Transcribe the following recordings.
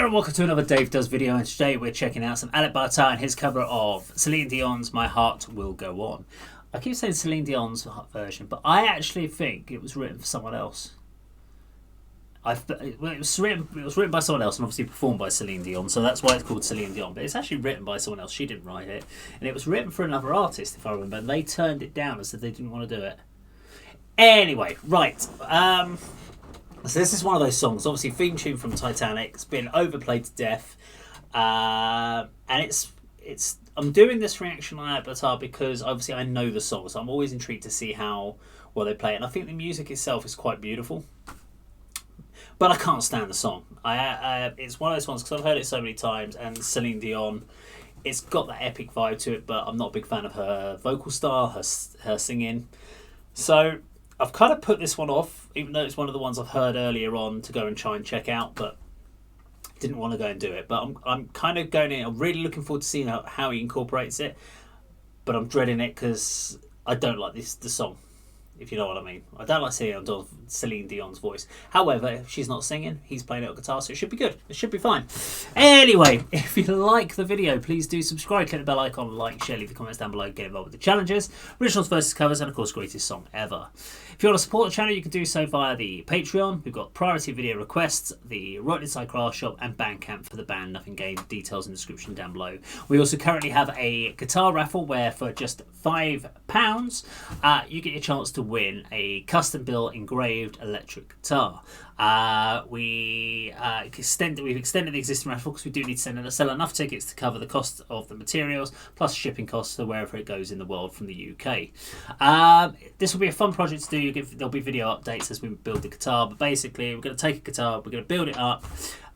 and welcome to another Dave Does video, and today we're checking out some Alip and his cover of Celine Dion's My Heart Will Go On. I keep saying Celine Dion's version, but I actually think it was written for someone else. It was written by someone else and obviously performed by Celine Dion, so that's why it's called Celine Dion, but it's actually written by someone else. She didn't write it, and it was written for another artist, if I remember, and they turned it down and said they didn't want to do it. Anyway, right, so this is one of those songs, obviously theme tune from Titanic. It's been overplayed to death, and it's. I'm doing this reaction on Avatar because obviously I know the song, so I'm always intrigued to see how well they play it. And I think the music itself is quite beautiful, but I can't stand the song. It's one of those ones because I've heard it so many times, and Celine Dion, it's got that epic vibe to it, but I'm not a big fan of her vocal style, her singing. So I've kind of put this one off, even though it's one of the ones I've heard earlier on to go and try and check out, but didn't want to go and do it. But I'm kind of going in. I'm really looking forward to seeing how he incorporates it, but I'm dreading it because I don't like the song, if you know what I mean. I don't like Celine Dion's voice. However, if she's not singing, he's playing it on guitar, so it should be good. It should be fine. Anyway, if you like the video, please do subscribe, click the bell icon, like, share, leave the comments down below, get involved with the challenges, originals versus covers, and of course, greatest song ever. If you want to support the channel, you can do so via the Patreon. We've got priority video requests, the Right Inside Craft Shop, and Bandcamp for the band Nothing Gained. Details in the description down below. We also currently have a guitar raffle where for just £5, you get your chance to win a custom-built engraved electric guitar. We've extended the existing raffle because we do need to sell enough tickets to cover the cost of the materials plus shipping costs to wherever it goes in the world from the UK. This will be a fun project to do. There'll be video updates as we build the guitar, but basically we're going to take a guitar, we're going to build it up.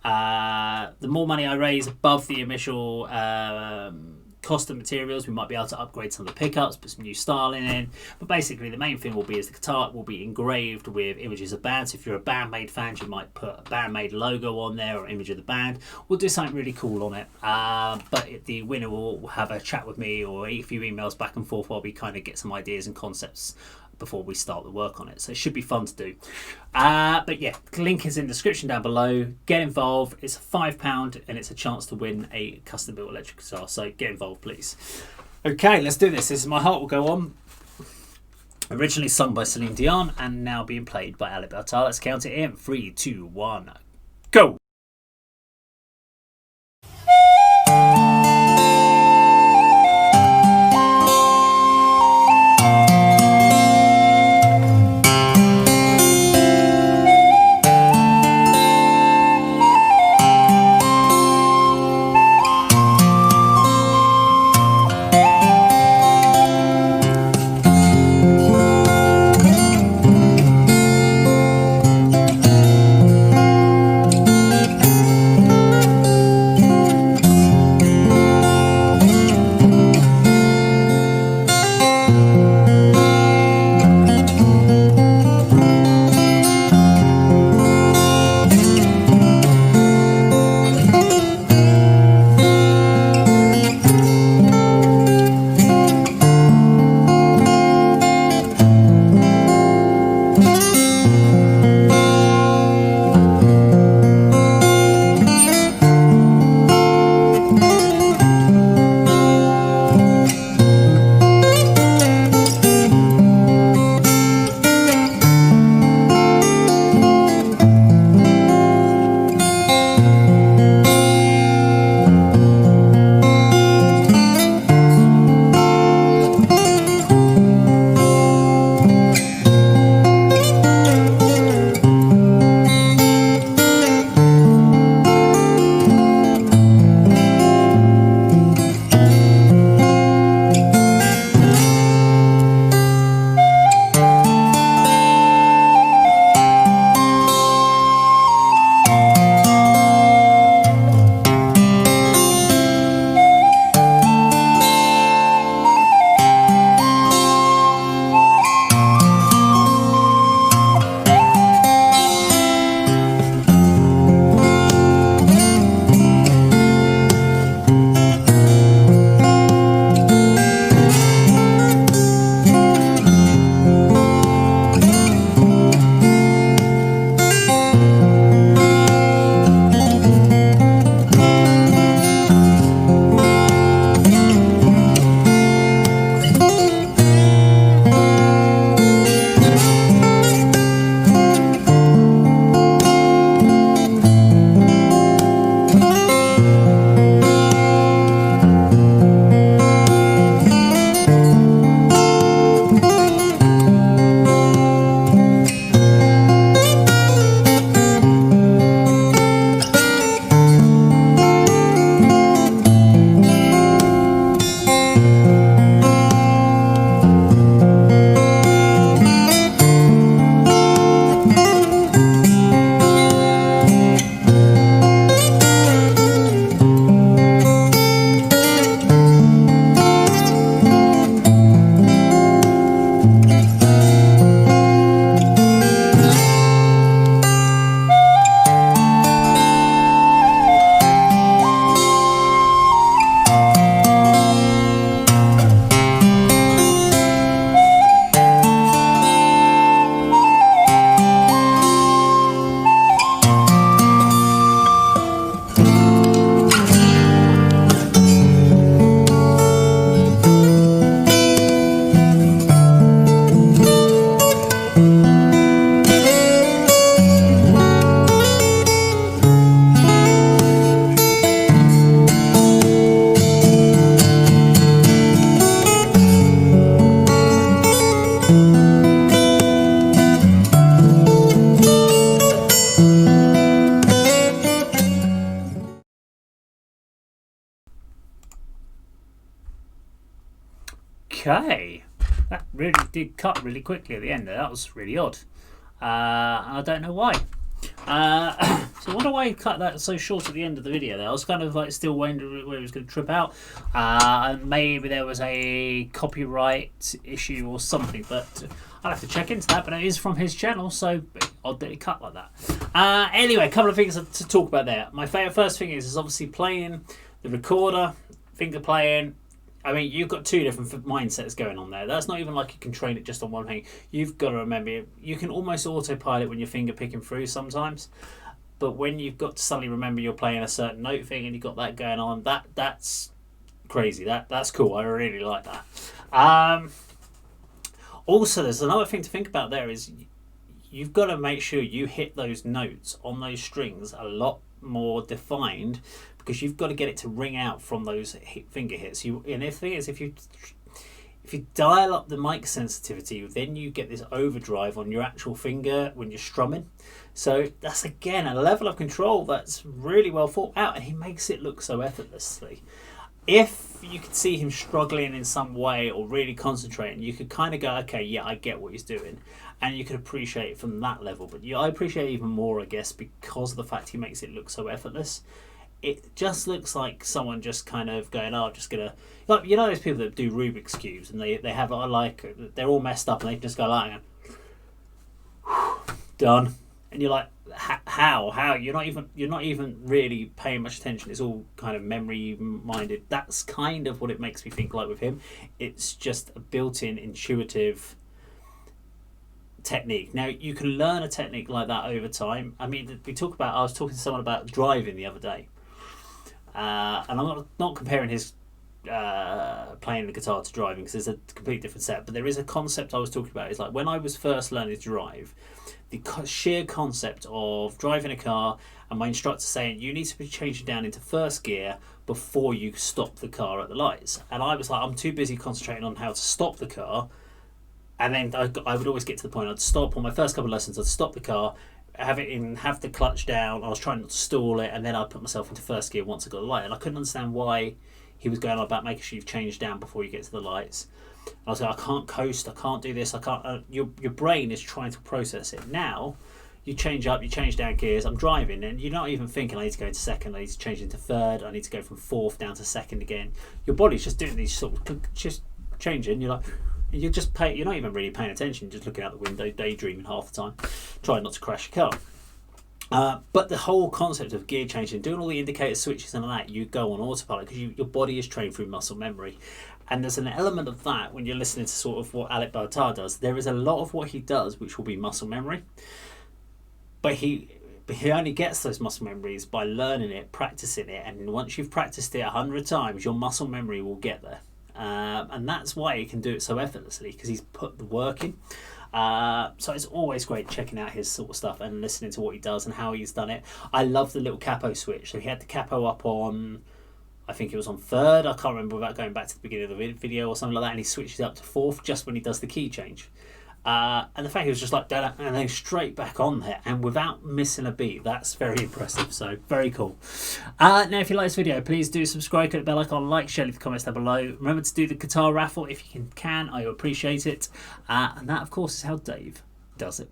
The more money I raise above the initial cost of materials, we might be able to upgrade some of the pickups, put some new styling in, but basically the main thing will be is the guitar will be engraved with images of bands. So if you're a Bandmade fan, you might put a Bandmade logo on there or image of the band. We'll do something really cool on it, but the winner will have a chat with me or a few emails back and forth while we kind of get some ideas and concepts before we start the work on it. So it should be fun to do. But yeah, link is in the description down below. Get involved. It's £5 and it's a chance to win a custom built electric guitar. So get involved, please. Okay, let's do this. This is My Heart Will Go On. Originally sung by Celine Dion and now being played by Alip. Let's count it in. 3, 2, 1, go. Okay, that really did cut really quickly at the end there. That was really odd. I don't know why. So I wonder why he cut that so short at the end of the video there. I was kind of like still wondering where he was going to trip out. Maybe there was a copyright issue or something, but I'll have to check into that. But it is from his channel, so odd that it cut like that. Anyway, a couple of things to talk about there. My first thing is obviously playing the recorder, finger playing. I mean, you've got two different mindsets going on there. That's not even like you can train it just on one thing. You've got to remember, you can almost autopilot when you're finger picking through sometimes. But when you've got to suddenly remember you're playing a certain note thing and you've got that going on, that's crazy. That's cool. I really like that. Also, there's another thing to think about there is you've got to make sure you hit those notes on those strings a lot more defined, because you've got to get it to ring out from those finger hits. And the thing is, if you dial up the mic sensitivity, then you get this overdrive on your actual finger when you're strumming. So that's again a level of control that's really well thought out, and he makes it look so effortlessly. If you could see him struggling in some way or really concentrating, you could kind of go, okay, yeah, I get what he's doing, and you could appreciate it from that level. But I appreciate it even more, I guess, because of the fact he makes it look so effortless. It just looks like someone just kind of going, oh, I'm just gonna, like, you know, those people that do Rubik's cubes and they have like, they're all messed up and they just go like, done, and you're like, how you're not even really paying much attention. It's all kind of memory minded. That's kind of what it makes me think like with him. It's just a built-in intuitive technique. Now you can learn a technique like that over time. I mean, I was talking to someone about driving the other day, and I'm not comparing his playing the guitar to driving, because there's a completely different set, but there is a concept I was talking about. It's like when I was first learning to drive, the sheer concept of driving a car and my instructor saying you need to be changing down into first gear before you stop the car at the lights, and I was like, I'm too busy concentrating on how to stop the car. And then I would always get to the point I'd stop on my first couple of lessons. I'd stop the car, have the clutch down. I was trying not to stall it, and then I'd put myself into first gear once I got the light. And I couldn't understand why he was going on about making sure you've changed down before you get to the lights. And I was like, I can't coast. I can't do this. I can't. Your brain is trying to process it. Now you change up, you change down gears. I'm driving, and you're not even thinking I need to go into second. I need to change into third. I need to go from fourth down to second again. Your body's just doing these sort of just changing. You're like. You're not even really paying attention, just looking out the window, daydreaming half the time, trying not to crash your car. But the whole concept of gear changing, doing all the indicator switches and all that, you go on autopilot because your body is trained through muscle memory. And there's an element of that when you're listening to sort of what Alip does. There is a lot of what he does which will be muscle memory. But he only gets those muscle memories by learning it, practicing it. And once you've practiced it 100 times, your muscle memory will get there. And that's why he can do it so effortlessly, because he's put the work in. So it's always great checking out his sort of stuff and listening to what he does and how he's done it. I love the little capo switch. So he had the capo up on, I think it was on third, I can't remember, without going back to the beginning of the video or something like that, and he switches it up to fourth just when he does the key change. And the fact he was just like that and then straight back on there and without missing a beat, that's very impressive. So very cool. Now if you like this video, please do subscribe, click the bell icon, like, share, leave the comments down below. Remember to do the guitar raffle if you can. I appreciate it. And that of course is how Dave does it.